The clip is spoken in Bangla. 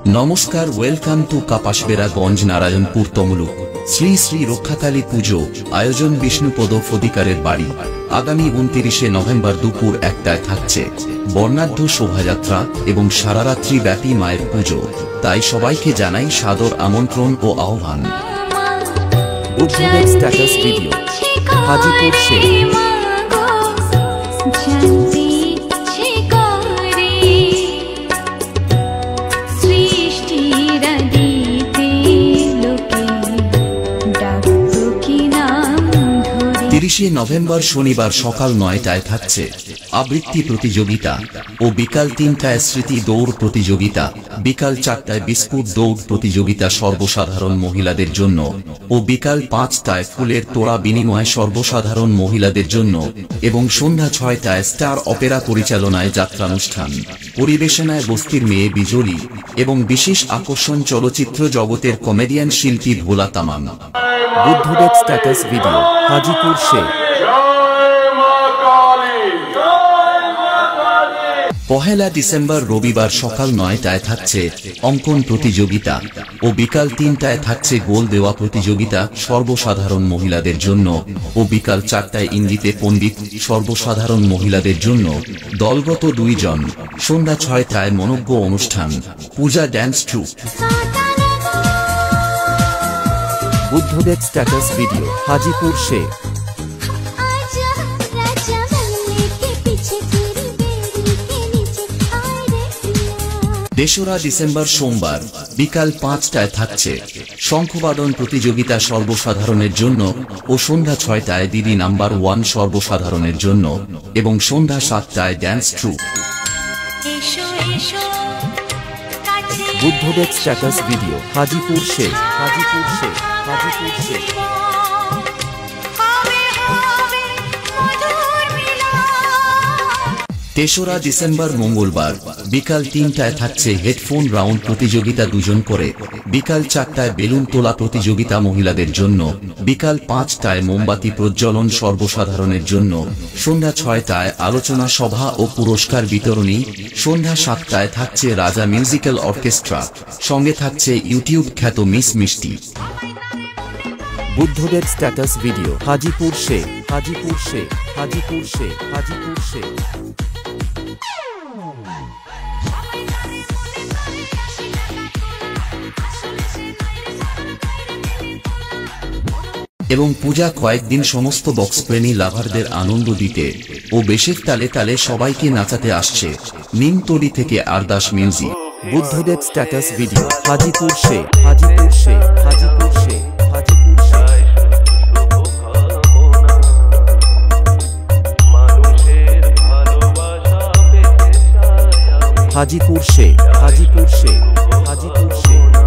নমস্কার, ওয়েলকাম টু কাপাসবেড়াগঞ্জ নারায়ণপুর তমলুক। শ্রী শ্রী রক্ষাকালী পুজো আয়োজন বিষ্ণুপদ ফদিকারের বাড়ি। আগামী 29শে নভেম্বর দুপুর 1টায় থাকছে বর্ণাঢ্য শোভাযাত্রা এবং সারারাত্রি ব্যাপী মায়ের পুজো। তাই সবাইকে জানাই সাদর আমন্ত্রণ ও আহ্বান। Buddhadeb status video Hajipur Sheikh. November শনিবার সকাল 9টায় থাকছে আবৃত্তি প্রতিযোগিতা ও বিকাল 3টায় স্মৃতি দৌড় প্রতিযোগিতা। বিকাল 4টায় বিস্কুট দৌড় প্রতিযোগিতা সর্বসাধারণ মহিলাদের জন্য ও বিকাল 5টায় ফুলের তোড়া বিনিময় সর্বসাধারণ মহিলাদের জন্য এবং সন্ধ্যা 6টায় স্টার অপেরা পরিচালনায় যাত্রানুষ্ঠান। পরিবেশনায় বস্তির মেয়ে বিজলি এবং বিশেষ আকর্ষণ চলচ্চিত্র জগতের কমেডিয়ান শিল্পী Bhola Tamang. Buddhadev status video Hajipur Sheikh. 1 December রবিবার সকাল 9টায় থাকছে অঙ্কন প্রতিযোগিতা ও বিকাল 3টায় থাকছে গোল দেওয়া প্রতিযোগিতা সর্বসাধারণ মহিলাদের জন্য ও বিকাল 4টায় ইঙ্গিতে পণ্ডিত সর্বসাধারণ মহিলাদের জন্য দলগত 2 জন। সন্ধ্যা 6টায় মনোজ্ঞ অনুষ্ঠান Puja dance troupe. Buddhadev status video Hajipur Sheikh. 2 December সোমবার বিকাল 5টায় থাকছে শঙ্খবাদন প্রতিযোগিতা সর্বসাধারণের জন্য ও সন্ধ্যা 6টায় দিদি নাম্বার 1 সর্বসাধারণের জন্য এবং সন্ধ্যা 7টায় dance troupe. Buddhadev status video Hajipur Sheikh. Hajipur Sheikh. Hajipur Sheikh. 3 December মঙ্গলবার বিকাল 3টায় থাকছে হেডফোন রাউন্ড প্রতিযোগিতা 2 জন করে। বিকাল 4টায় বেলুন তোলা প্রতিযোগিতা মহিলাদের জন্য। বিকাল 5টায় মোমবাতি প্রজ্বলন সর্বসাধারণের জন্য। সন্ধ্যা 6টায় আলোচনা সভা ও পুরস্কার বিতরণী। সন্ধ্যা 7টায় থাকছে রাজা মিউজিক্যাল অর্কেস্ট্রা, সঙ্গে থাকছে ইউটিউব খ্যাত Miss Mishti. Buddhadev status video Hajipur Sheikh. Hajipur Sheikh. Hajipur Sheikh. Hajipur Sheikh. এবং পূজা কয়েকদিন সমস্ত বক্সপ্রেমী লাভারদের আনন্দ দিতে ও বেশের তালে তালে সবাইকে নাচাতে আসছে নিমতলি থেকে Ardas music. Buddhadev status video Hajipur Sheikh. Hajipur Sheikh. Hajipur Sheikh. Hajipur Sheikh. Hajipur Sheikh. Hajipur Sheikh. Hajipur Sheikh.